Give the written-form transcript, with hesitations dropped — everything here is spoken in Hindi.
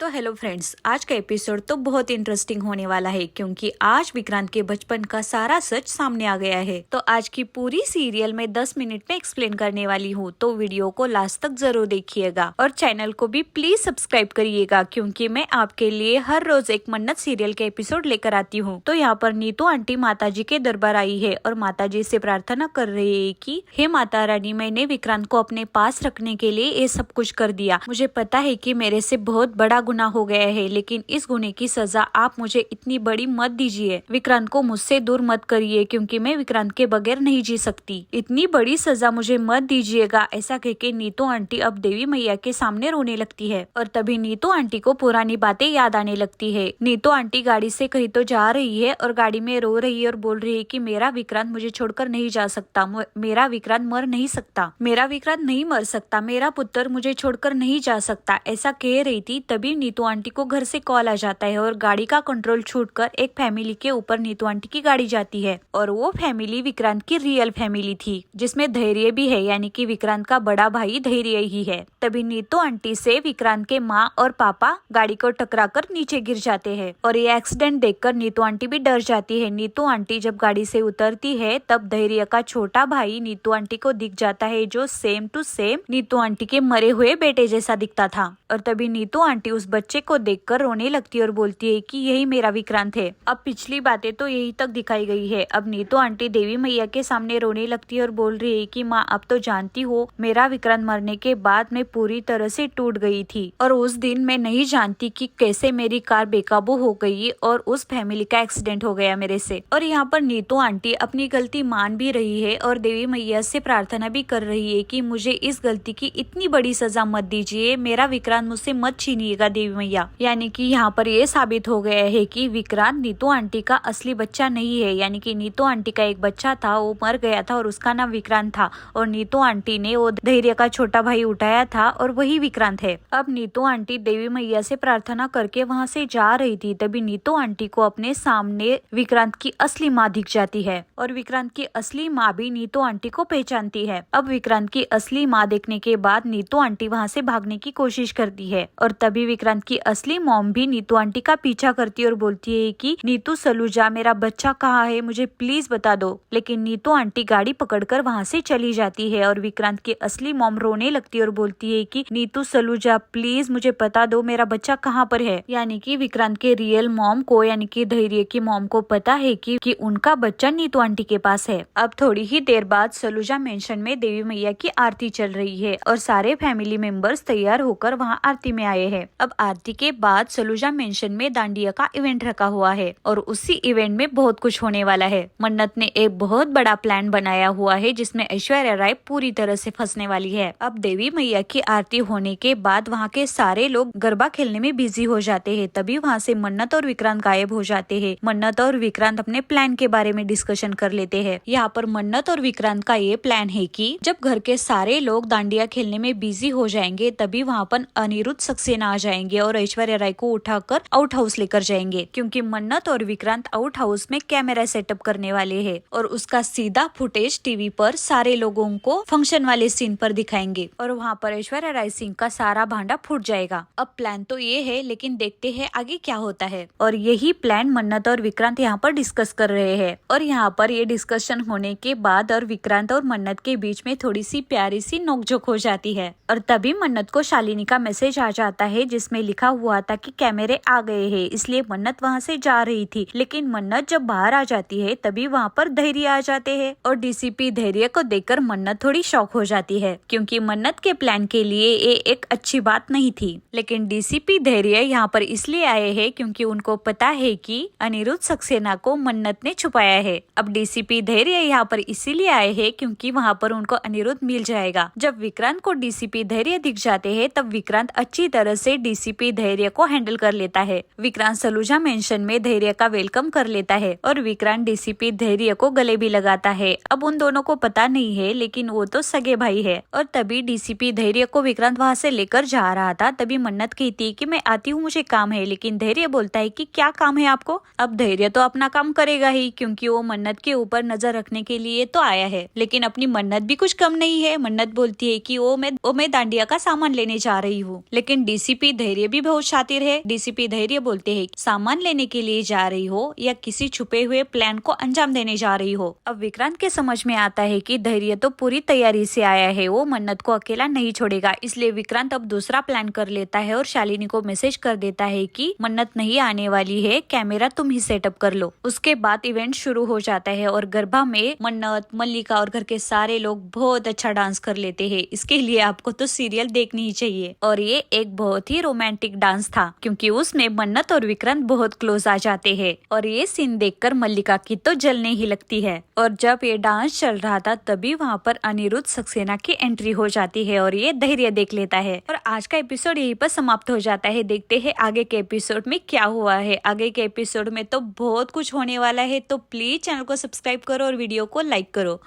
तो हेलो फ्रेंड्स, आज का एपिसोड तो बहुत इंटरेस्टिंग होने वाला है क्योंकि आज विक्रांत के बचपन का सारा सच सामने आ गया है। तो आज की पूरी सीरियल में 10 मिनट में एक्सप्लेन करने वाली हूँ, तो वीडियो को लास्ट तक जरूर देखिएगा और चैनल को भी प्लीज सब्सक्राइब करिएगा क्योंकि मैं आपके लिए हर रोज एक मन्नत सीरियल के एपिसोड लेकर आती हूँ। तो यहाँ पर नीतू आंटी माता जी के दरबार आई है और माता जी से प्रार्थना कर रही है कि हे माता रानी, मैंने विक्रांत को अपने पास रखने के लिए ये सब कुछ कर दिया। मुझे पता है कि मेरे से बहुत बड़ा गुनाह हो गया है, लेकिन इस गुनाह की सजा आप मुझे इतनी बड़ी मत दीजिए। विक्रांत को मुझसे दूर मत करिए क्योंकि मैं विक्रांत के बगैर नहीं जी सकती। इतनी बड़ी सजा मुझे मत दीजिएगा। ऐसा कहके नीतू आंटी अब देवी मैया के सामने रोने लगती है और तभी नीतू आंटी को पुरानी बातें याद आने लगती है। नीतू आंटी गाड़ी से कहीं तो जा रही है और गाड़ी में रो रही है और बोल रही है कि मेरा विक्रांत मुझे छोड़कर नहीं जा सकता, मेरा विक्रांत मर नहीं सकता, मेरा विक्रांत नहीं मर सकता, मेरा पुत्र मुझे छोड़कर नहीं जा सकता। ऐसा कह रही थी तभी नीतू आंटी को घर से कॉल आ जाता है और गाड़ी का कंट्रोल छूटकर एक फैमिली के ऊपर नीतू आंटी की गाड़ी जाती है और वो फैमिली विक्रांत की रियल फैमिली थी जिसमें धैर्य भी है, यानी कि विक्रांत का बड़ा भाई धैर्य ही है। तभी नीतू आंटी से विक्रांत के माँ और पापा गाड़ी को टकराकर नीचे गिर जाते हैं और ये एक्सीडेंट देखकर नीतू आंटी भी डर जाती है। नीतू आंटी जब गाड़ी से उतरती है तब धैर्य का छोटा भाई नीतू आंटी को दिख जाता है जो same to same Neetu aunty के मरे हुए बेटे जैसा दिखता था और तभी नीतू आंटी उस बच्चे को देखकर रोने लगती है और बोलती है कि यही मेरा विक्रांत है। अब पिछली बातें तो यही तक दिखाई गई है। अब नीतू आंटी देवी मैया के सामने रोने लगती है और बोल रही है कि माँ, अब तो जानती हो मेरा विक्रांत मरने के बाद मैं पूरी तरह से टूट गई थी और उस दिन मैं नहीं जानती कि कैसे मेरी कार बेकाबू हो गई और उस फैमिली का एक्सीडेंट हो गया मेरे से। और यहाँ पर नीतू आंटी अपनी गलती मान भी रही है और देवी मैया से प्रार्थना भी कर रही है कि मुझे इस गलती की इतनी बड़ी सजा मत दीजिए, मेरा विक्रांत मुझसे मत छीनिएगा देवी मैया। यानी कि यहाँ पर ये साबित हो गया है कि विक्रांत नीतू आंटी का असली बच्चा नहीं है। यानी कि नीतू आंटी का एक बच्चा था, वो मर गया था और उसका नाम विक्रांत था और नीतू आंटी ने वो धैर्य का छोटा भाई उठाया था और वही विक्रांत है। अब नीतू आंटी देवी मैया से प्रार्थना करके वहाँ से जा रही थी तभी नीतू आंटी को अपने सामने विक्रांत की असली माँ दिख जाती है और विक्रांत की असली माँ भी नीतू आंटी को पहचानती है। अब विक्रांत की असली माँ देखने के बाद नीतू आंटी वहाँ से भागने की कोशिश करती है और तभी विक्रांत की असली मॉम भी नीतू आंटी का पीछा करती है और बोलती है कि नीतू सलूजा, मेरा बच्चा कहाँ है, मुझे प्लीज बता दो। लेकिन नीतू आंटी गाड़ी पकड़कर वहाँ से चली जाती है और विक्रांत की असली मॉम रोने लगती है और बोलती है कि नीतू सलूजा, प्लीज मुझे बता दो मेरा बच्चा कहाँ पर है। यानी कि विक्रांत के रियल मॉम को, यानी कि धैर्य की मॉम को पता है कि उनका बच्चा नीतू आंटी के पास है। अब थोड़ी ही देर बाद सलूजा मेंशन में देवी मैया की आरती चल रही है और सारे फैमिली मेंबर्स तैयार होकर वहाँ आरती में आए हैं। अब आरती के बाद सलूजा मेंशन में डांडिया का इवेंट रखा हुआ है और उसी इवेंट में बहुत कुछ होने वाला है। मन्नत ने एक बहुत बड़ा प्लान बनाया हुआ है जिसमें ऐश्वर्या राय पूरी तरह से फंसने वाली है। अब देवी मैया की आरती होने के बाद वहाँ के सारे लोग गरबा खेलने में बिजी हो जाते हैं। तभी वहाँ से मन्नत और विक्रांत गायब हो जाते हैं। मन्नत और विक्रांत अपने प्लान के बारे में डिस्कशन कर लेते हैं। यहाँ पर मन्नत और विक्रांत का ये प्लान है कि जब घर के सारे लोग डांडिया खेलने में बिजी हो जाएंगे तभी वहाँ पर अनिरुद्ध सक्सेना आ जाएंगे और ऐश्वर्या राय को उठाकर आउट हाउस लेकर जाएंगे क्योंकि मन्नत और विक्रांत आउट हाउस में कैमरा सेटअप करने वाले हैं और उसका सीधा फुटेज टीवी पर सारे लोगों को फंक्शन वाले सीन पर दिखाएंगे और वहाँ पर ऐश्वर्या राय सिंह का सारा भांडा फूट जाएगा। अब प्लान तो ये है, लेकिन देखते हैं आगे क्या होता है। और यही प्लान मन्नत और विक्रांत यहाँ पर डिस्कस कर रहे हैं और यहाँ पर ये डिस्कशन होने के बाद और विक्रांत और मन्नत के बीच में थोड़ी सी प्यारी सी नोकझोंक हो जाती है और तभी मन्नत को शालिनी का मैसेज आ जाता है जिसमें लिखा हुआ था कि कैमरे आ गए हैं, इसलिए मन्नत वहाँ से जा रही थी। लेकिन मन्नत जब बाहर आ जाती है तभी वहाँ पर धैर्य आ जाते हैं और डीसीपी धैर्य को देखकर मन्नत थोड़ी शॉक हो जाती है क्योंकि मन्नत के प्लान के लिए ये एक अच्छी बात नहीं थी। लेकिन डीसीपी धैर्य यहाँ पर इसलिए आए हैं क्योंकि उनको पता है कि अनिरुद्ध सक्सेना को मन्नत ने छुपाया है। अब डीसीपी धैर्य यहाँ पर इसीलिए आए हैं क्योंकि वहाँ पर उनको अनिरुद्ध मिल जाएगा। जब विक्रांत को डीसीपी धैर्य दिख जाते हैं तब विक्रांत अच्छी तरह से डीसीपी धैर्य को हैंडल कर लेता है। विक्रांत सलूजा मेंशन में धैर्य का वेलकम कर लेता है और विक्रांत डीसीपी धैर्य को गले भी लगाता है। अब उन दोनों को पता नहीं है लेकिन वो तो सगे भाई है। और तभी डीसीपी धैर्य को विक्रांत वहाँ से लेकर जा रहा था तभी मन्नत कहती है कि मैं आती हूँ, मुझे काम है। लेकिन धैर्य बोलता है कि क्या काम है आपको। अब धैर्य तो अपना काम करेगा ही क्योंकि वो मन्नत के ऊपर नजर रखने के लिए तो आया है, लेकिन अपनी मन्नत भी कुछ कम नहीं है। मन्नत बोलती है कि वो मैं डांडिया का सामान लेने जा रही हूँ। लेकिन डीसीपी धैर्य धैर्य भी बहुत शातिर है। डीसीपी धैर्य बोलते हैं सामान लेने के लिए जा रही हो या किसी छुपे हुए प्लान को अंजाम देने जा रही हो। अब विक्रांत के समझ में आता है कि धैर्य तो पूरी तैयारी से आया है, वो मन्नत को अकेला नहीं छोड़ेगा। इसलिए विक्रांत अब दूसरा प्लान कर लेता है और शालिनी को मैसेज कर देता है कि मन्नत नहीं आने वाली है, कैमरा तुम ही सेटअप कर लो। उसके बाद इवेंट शुरू हो जाता है और गरबा में मन्नत, मल्लिका और घर के सारे लोग बहुत अच्छा डांस कर लेते हैं। इसके लिए आपको तो सीरियल देखनी ही चाहिए। और ये एक बहुत ही रोमांटिक डांस था क्योंकि उसमें मन्नत और विक्रांत बहुत क्लोज आ जाते हैं और ये सीन देखकर मल्लिका की तो जलने ही लगती है। और जब ये डांस चल रहा था तभी वहाँ पर अनिरुद्ध सक्सेना की एंट्री हो जाती है और ये धैर्य देख लेता है। और आज का एपिसोड यहीं पर समाप्त हो जाता है। देखते हैं आगे के एपिसोड में क्या हुआ है। आगे के एपिसोड में तो बहुत कुछ होने वाला है, तो प्लीज चैनल को सब्सक्राइब करो और वीडियो को लाइक करो।